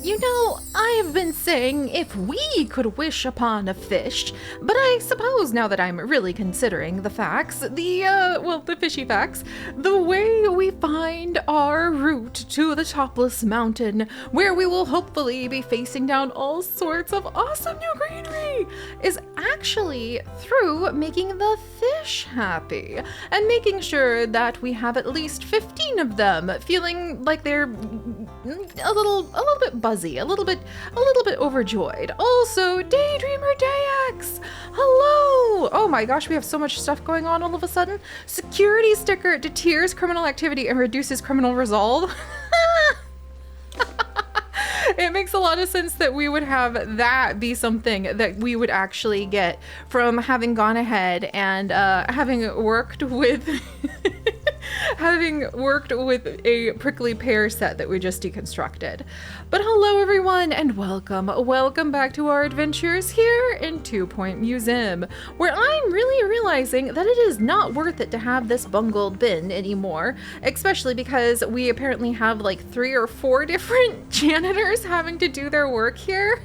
You know, I've been saying if we could wish upon a fish, but I suppose now that I'm really considering the facts, the fishy facts, the way we find our route to the topless mountain, where we will hopefully be facing down all sorts of awesome new greenery, is actually through making the fish happy and making sure that we have at least 15 of them feeling like they're a little bit buzzy, a little bit overjoyed. Also, Daydreamer Dayax, hello! Oh my gosh, we have so much stuff going on all of a sudden. Security sticker deters criminal activity and reduces criminal resolve. It makes a lot of sense that we would have that be something that we would actually get from having gone ahead and having worked with a prickly pear set that we just deconstructed. But hello everyone and welcome back to our adventures here in 2 Point Museum, where I'm really realizing that it is not worth it to have this bungled bin anymore, especially because we apparently have like 3 or 4 different janitors having to do their work here.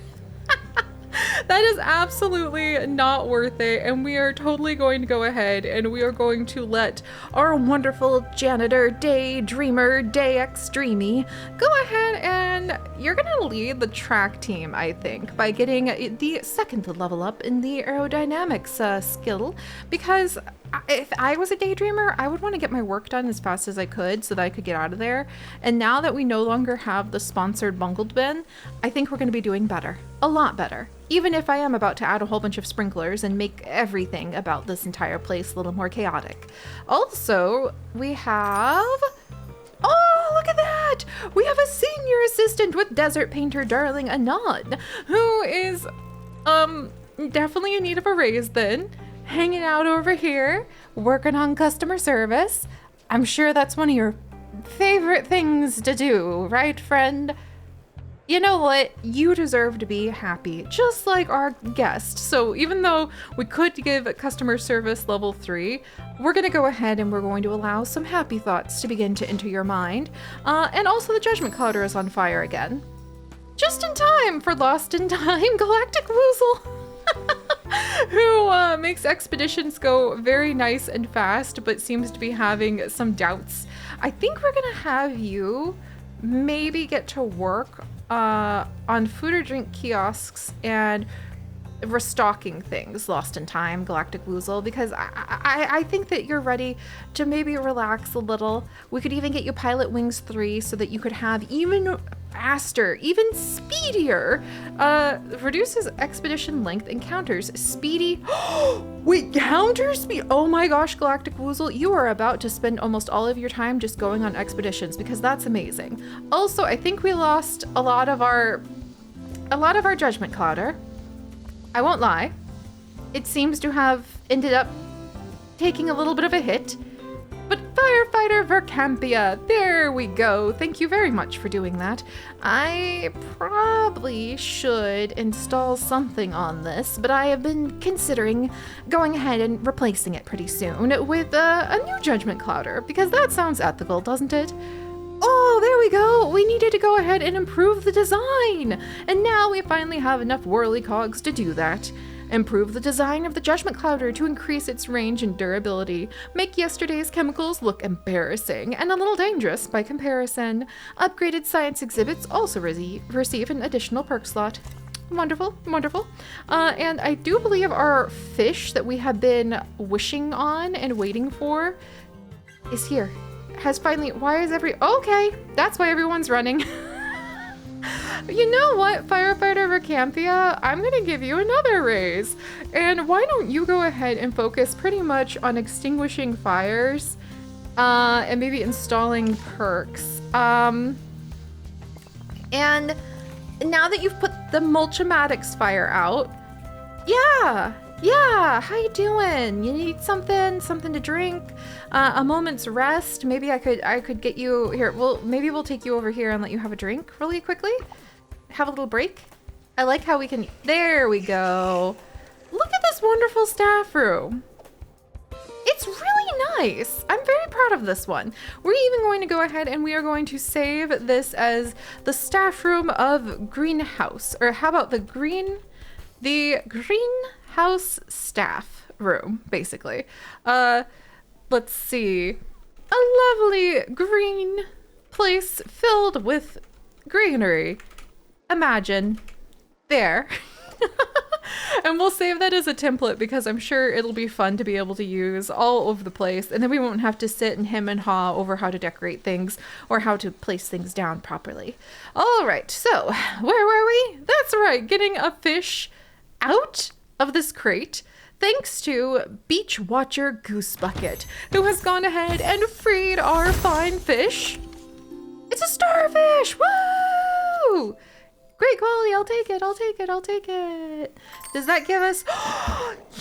That is absolutely not worth it, and we are totally going to go ahead and we are going to let our wonderful janitor, Daydreamer, Dayexdreamy, go ahead and you're gonna lead the track team, I think, by getting the second level up in the aerodynamics skill, because if I was a daydreamer, I would want to get my work done as fast as I could so that I could get out of there. And now that we no longer have the sponsored bungled bin, I think we're going to be doing better. A lot better. Even if I am about to add a whole bunch of sprinklers and make everything about this entire place a little more chaotic. Also, we have... Oh, look at that! We have a senior assistant with Desert Painter Darling Anon, who is, definitely in need of a raise then. Hanging out over here, working on customer service. I'm sure that's one of your favorite things to do, right, friend? You know what? You deserve to be happy, just like our guest. So even though we could give customer service level 3, we're going to go ahead and we're going to allow some happy thoughts to begin to enter your mind. And also the Judgment Clouder is on fire again. Just in time for Lost in Time, Galactic Woozle. Who makes expeditions go very nice and fast, but seems to be having some doubts. I think we're gonna have you maybe get to work on food or drink kiosks and restocking things, Lost in Time, Galactic Woozle, because I think that you're ready to maybe relax a little. We could even get you Pilot Wings 3 so that you could have even faster, even speedier, reduces expedition length and counters speedy. Wait, counter speed? Oh my gosh, Galactic Woozle, you are about to spend almost all of your time just going on expeditions, because that's amazing. Also, I think we lost a lot of our Judgment Clouder. I won't lie, it seems to have ended up taking a little bit of a hit, but Firefighter Vercampia, there we go. Thank you very much for doing that. I probably should install something on this, but I have been considering going ahead and replacing it pretty soon with a new Judgment Clouder, because that sounds ethical, doesn't it? Oh, there we go. We needed to go ahead and improve the design. And now we finally have enough whirly cogs to do that. Improve the design of the Judgment Clouder to increase its range and durability. Make yesterday's chemicals look embarrassing and a little dangerous by comparison. Upgraded science exhibits also receive an additional perk slot. Wonderful, wonderful. And I do believe our fish that we have been wishing on and waiting for is here. Has finally, okay, that's why everyone's running. You know what, Firefighter Vercampia, I'm gonna give you another raise. And why don't you go ahead and focus pretty much on extinguishing fires, and maybe installing perks. And now that you've put the Mulchomatics fire out, yeah, how you doing? You need something to drink? A moment's rest? Maybe I could get you here. Well, maybe we'll take you over here and let you have a drink really quickly. Have a little break. I like how we can, there we go. Look at this wonderful staff room. It's really nice. I'm very proud of this one. We're even going to go ahead and we are going to save this as the staff room of greenhouse. Or how about the greenhouse staff room, basically. Let's see. A lovely green place filled with greenery. Imagine. There. And we'll save that as a template because I'm sure it'll be fun to be able to use all over the place, and then we won't have to sit and hem and haw over how to decorate things or how to place things down properly. All right, so where were we? That's right, getting a fish out of this crate thanks to Beach Watcher Goose Bucket, who has gone ahead and freed our fine fish. It's a starfish! Woo! Great quality, I'll take it, I'll take it, I'll take it. Does that give us...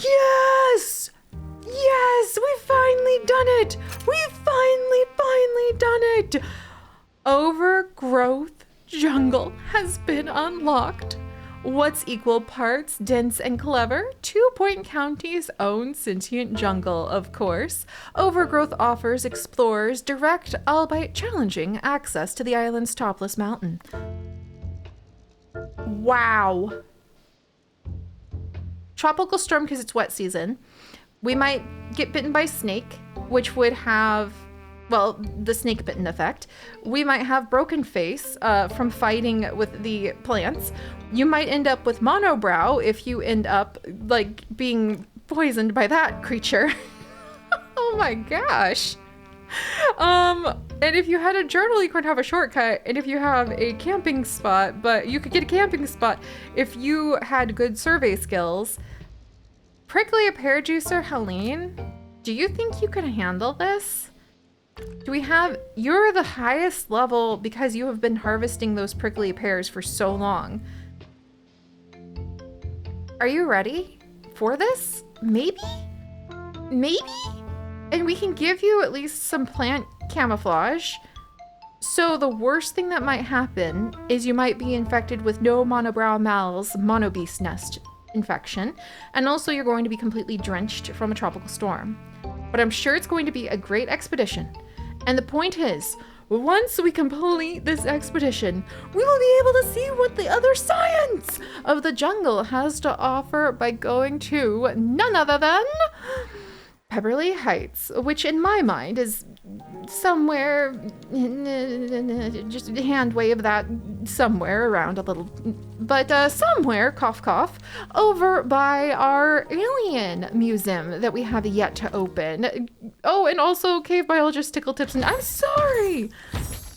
Yes! Yes, we've finally done it! We've finally done it! Overgrowth jungle has been unlocked. What's equal parts dense and clever? 2 Point County's own sentient jungle, of course. Overgrowth offers explorers direct, albeit challenging, access to the island's topless mountain. Wow. Tropical storm because it's wet season. We might get bitten by snake, which would have, well, the snake bitten effect. We might have broken face from fighting with the plants. You might end up with monobrow if you end up like being poisoned by that creature. Oh my gosh. And if you had a journal, you could have a shortcut. And if you have a camping spot, but you could get a camping spot if you had good survey skills. Prickly pear juicer, Helene, do you think you could handle this? Do we have, you're the highest level because you have been harvesting those prickly pears for so long. Are you ready for this? Maybe? Maybe? And we can give you at least some plant camouflage. So the worst thing that might happen is you might be infected with no monobrow mal's monobeast nest infection. And also you're going to be completely drenched from a tropical storm. But I'm sure it's going to be a great expedition. And the point is, once we complete this expedition, we will be able to see what the other science of the jungle has to offer by going to none other than Pepperley Heights, which in my mind is somewhere, just hand wave that somewhere around a little, but somewhere, cough cough, over by our alien museum that we have yet to open. Oh, and also cave biologist Tickle Tips, and I'm sorry!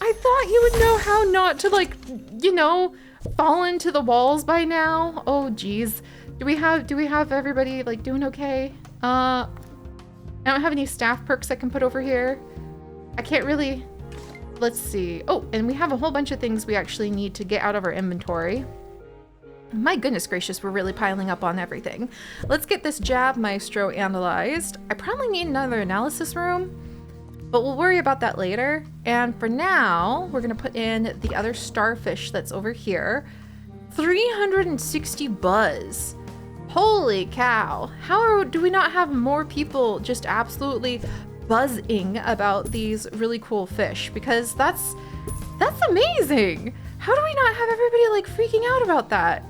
I thought you would know how not to, like, you know, fall into the walls by now. Oh, geez. Do we have everybody, like, doing okay? I don't have any staff perks I can put over here. I can't really, let's see. Oh, and we have a whole bunch of things we actually need to get out of our inventory. My goodness gracious, we're really piling up on everything. Let's get this Jab Maestro analyzed. I probably need another analysis room, but we'll worry about that later. And for now, we're gonna put in the other starfish that's over here. 360 buzz. Holy cow. How do we not have more people just absolutely buzzing about these really cool fish? Because that's amazing. How do we not have everybody like freaking out about that?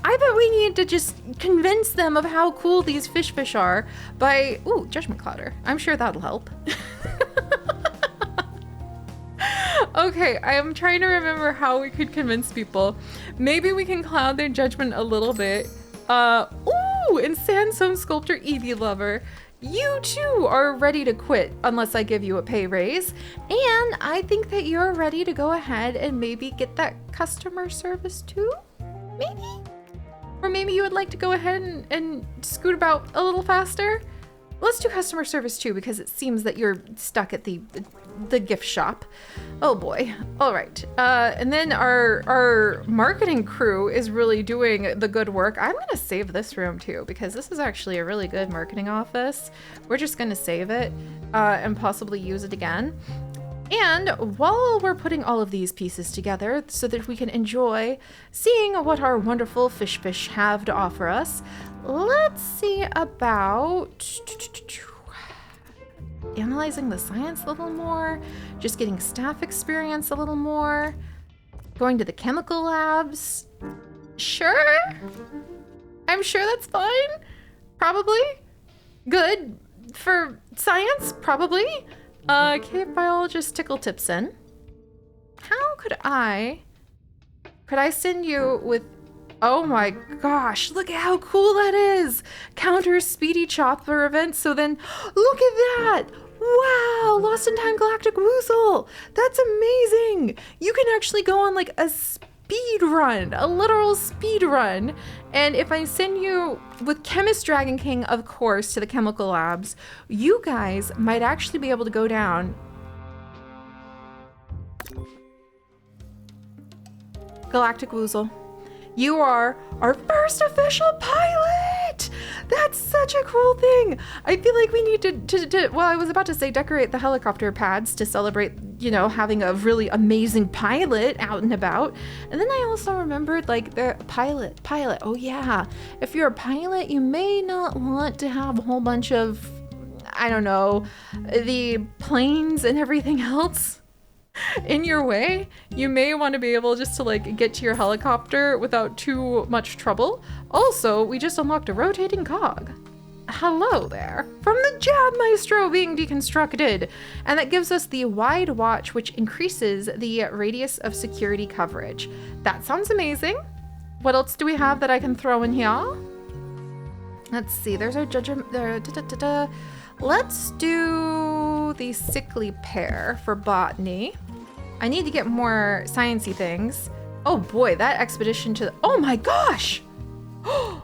I bet we need to just convince them of how cool these fish are by, ooh, Judgment Clouder. I'm sure that'll help. Okay, I am trying to remember how we could convince people. Maybe we can cloud their judgment a little bit. Ooh, and Sandstone Sculptor Eevee Lover, you too are ready to quit unless I give you a pay raise. And I think that you're ready to go ahead and maybe get that customer service too, maybe? Or maybe you would like to go ahead and scoot about a little faster. Let's do customer service too, because it seems that you're stuck at the gift shop. Oh boy. All right. And then our marketing crew is really doing the good work. I'm going to save this room too, because this is actually a really good marketing office. We're just going to save it and possibly use it again. And while we're putting all of these pieces together so that we can enjoy seeing what our wonderful fish have to offer us, let's see about analyzing the science a little more, just getting staff experience a little more, going to the chemical labs. Sure. I'm sure that's fine. Probably. Good for science, probably. Cave biologist Tickle Tipson. How could I send you with, oh my gosh, look at how cool that is. Counter Speedy Chopper event. So then, look at that. Wow, Lost in Time Galactic Woozle. That's amazing. You can actually go on like a speed run, a literal speed run. And if I send you with Chemist Dragon King, of course, to the chemical labs, you guys might actually be able to go down. Galactic Woozle, you are our first official pilot. That's such a cool thing. I feel like we need to well, I was about to say decorate the helicopter pads to celebrate, you know, having a really amazing pilot out and about. And then I also remembered like the pilot. Oh yeah. If you're a pilot, you may not want to have a whole bunch of, I don't know, the planes and everything else in your way. You may want to be able just to like get to your helicopter without too much trouble. Also, we just unlocked a rotating cog. Hello there. From the Jab Maestro being deconstructed. And that gives us the wide watch, which increases the radius of security coverage. That sounds amazing. What else do we have that I can throw in here? Let's see, there's our judgment. Let's do the sickly pear for botany. I need to get more sciencey things. Oh boy, that expedition to, oh my gosh! That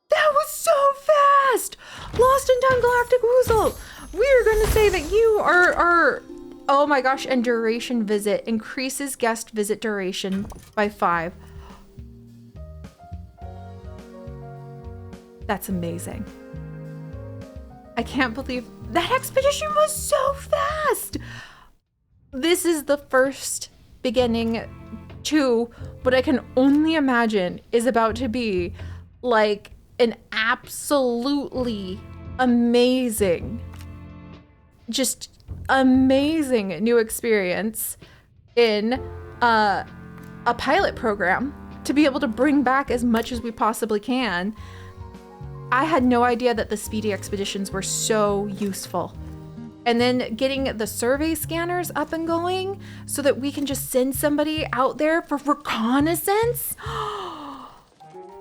was so fast! Lost in Time Galactic Woozle! We're gonna say that you are, oh my gosh, and duration visit increases guest visit duration by 5. That's amazing. I can't believe that expedition was so fast. This is the first beginning to what I can only imagine is about to be like an absolutely amazing, just amazing new experience in a pilot program to be able to bring back as much as we possibly can. I had no idea that the speedy expeditions were so useful. And then getting the survey scanners up and going so that we can just send somebody out there for reconnaissance.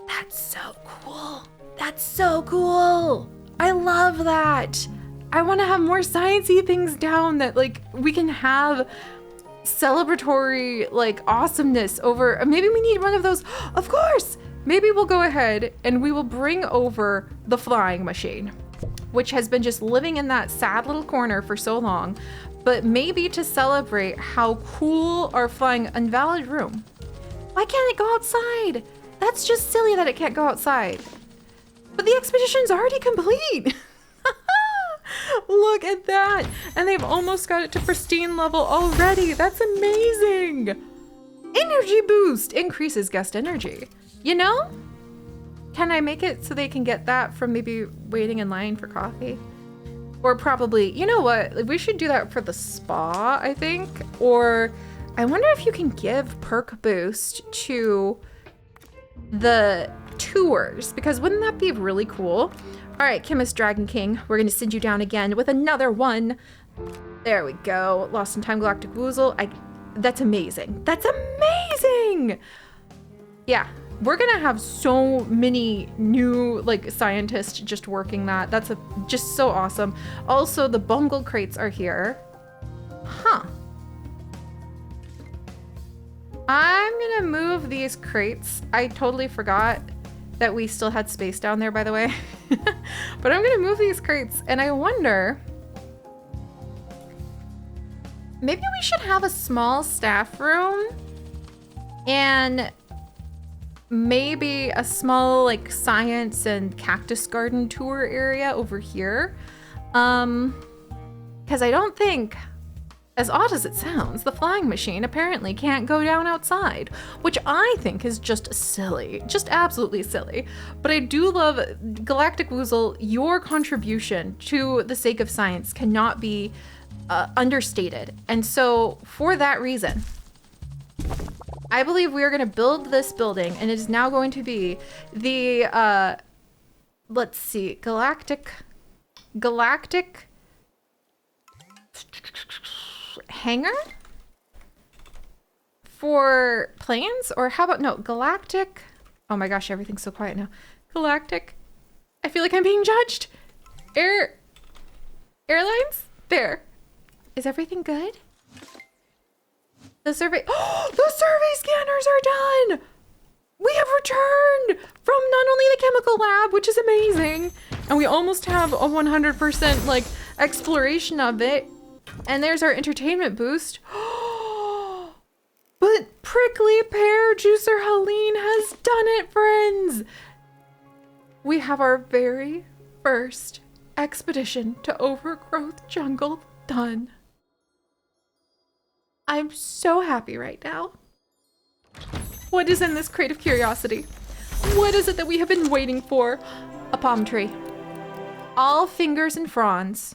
That's so cool. That's so cool. I love that. I want to have more sciencey things down that like we can have celebratory like awesomeness over. Maybe we need one of those. Of course. Maybe we'll go ahead and we will bring over the flying machine, which has been just living in that sad little corner for so long, but maybe to celebrate how cool our flying invalid room. Why can't it go outside? That's just silly that it can't go outside. But the expedition's already complete. Look at that. And they've almost got it to pristine level already. That's amazing. Energy boost increases guest energy. You know, can I make it so they can get that from maybe waiting in line for coffee? Or probably, you know what? We should do that for the spa, I think. Or I wonder if you can give perk boost to the tours, because wouldn't that be really cool? All right, Chemist Dragon King, we're going to send you down again with another one. There we go. Lost in Time Galactic Woozle. That's amazing. That's amazing. Yeah. We're gonna have so many new like scientists just working that. That's just so awesome. Also, the bungle crates are here. Huh. I'm gonna move these crates. I totally forgot that we still had space down there, by the way. But I'm gonna move these crates, and I wonder, maybe we should have a small staff room and maybe a small like science and cactus garden tour area over here. Because I don't think As odd as it sounds, the flying machine apparently can't go down outside, which I think is just silly, just absolutely silly. But I do love Galactic Woozle. Your contribution to the sake of science cannot be understated. And so for that reason, I believe we are going to build this building, and it is now going to be the, let's see, Galactic hangar for planes? Or how about, no, Galactic, oh my gosh, everything's so quiet now. Galactic, I feel like I'm being judged. Airlines? There. Is everything good? The survey, oh, the survey scanners are done! We have returned from not only the chemical lab, which is amazing, and we almost have a 100% like exploration of it. And there's our entertainment boost. But Prickly Pear Juicer Helene has done it, friends! We have our very first expedition to Overgrowth Jungle done. I'm so happy right now. What is in this crate of curiosity? What is it that we have been waiting for? A palm tree. All fingers and fronds.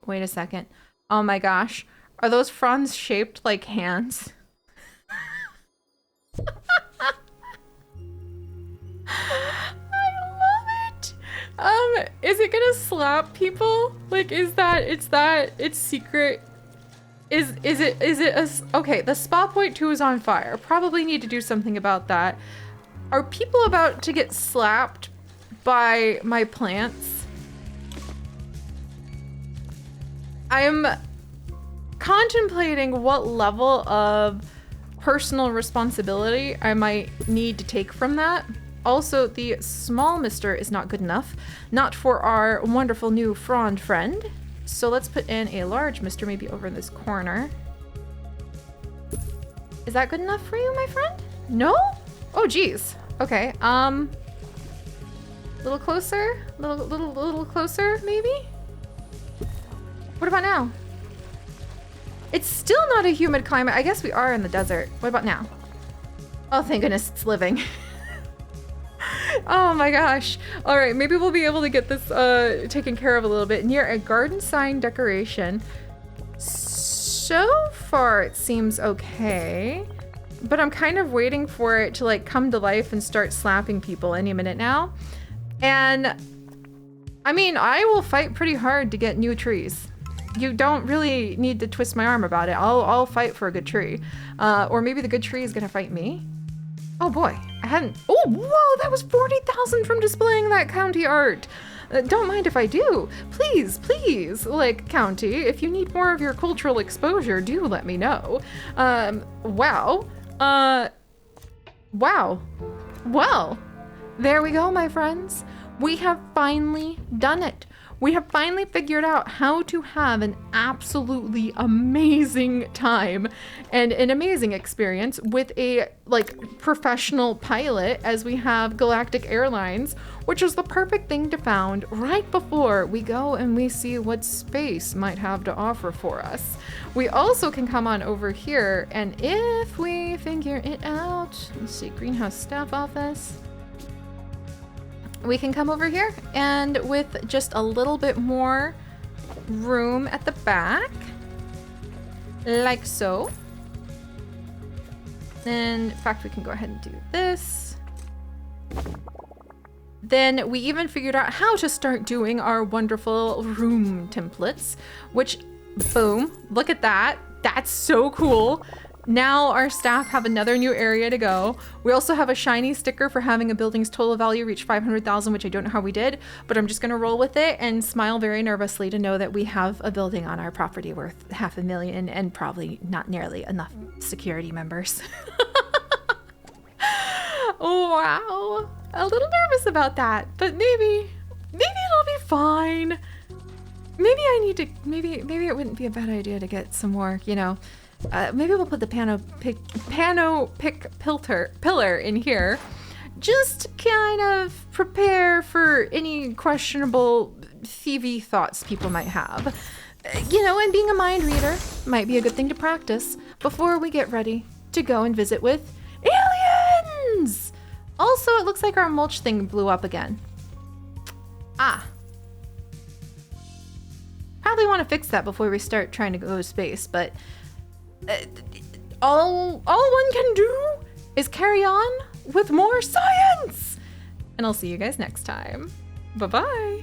Wait a second. Oh my gosh. Are those fronds shaped like hands? I love it. Is it gonna slap people? Like, it's secret? Okay, the spa point 2 is on fire. Probably need to do something about that. Are people about to get slapped by my plants? I'm contemplating what level of personal responsibility I might need to take from that. Also, the small mister is not good enough. Not for our wonderful new frond friend. So let's put in a large mister, maybe over in this corner. Is that good enough for you, my friend? No? Oh, geez. Okay, little closer? Little closer, maybe? What about now? It's still not a humid climate. I guess we are in the desert. What about now? Oh, thank goodness it's living. Oh my gosh. All right, maybe we'll be able to get this taken care of a little bit. Near a garden sign decoration. So far it seems okay, but I'm kind of waiting for it to like come to life and start slapping people any minute now. And I mean, I will fight pretty hard to get new trees. You don't really need to twist my arm about it. I'll fight for a good tree. Or maybe the good tree is gonna fight me. Oh boy, I hadn't, oh, whoa, that was 40,000 from displaying that county art. Don't mind if I do. Please, please, like, county, if you need more of your cultural exposure, do let me know. Wow. Wow. Well, there we go, my friends. We have finally done it. We have finally figured out how to have an absolutely amazing time and an amazing experience with a like professional pilot, as we have Galactic Airlines, which is the perfect thing to found right before we go and we see what space might have to offer for us. We also can come on over here, and if we figure it out, let's see, greenhouse staff office. We can come over here, and with just a little bit more room at the back, like so. And in fact, we can go ahead and do this. Then we even figured out how to start doing our wonderful room templates, which, boom, look at that. That's so cool. Now our staff have another new area to go. We also have a shiny sticker for having a building's total value reach 500,000, which I don't know how we did, but I'm just gonna roll with it and smile very nervously to know that we have a building on our property worth $500,000 and probably not nearly enough security members. Oh, wow. A little nervous about that, but maybe it'll be fine. Maybe I need to, maybe it wouldn't be a bad idea to get some more, you know, maybe we'll put the pano pick pillar in here, just kind of prepare for any questionable thievy thoughts people might have. You know, and being a mind reader might be a good thing to practice before we get ready to go and visit with aliens! Also, it looks like our mulch thing blew up again. Ah. Probably want to fix that before we start trying to go to space, but all one can do is carry on with more science! And I'll see you guys next time. Bye-bye!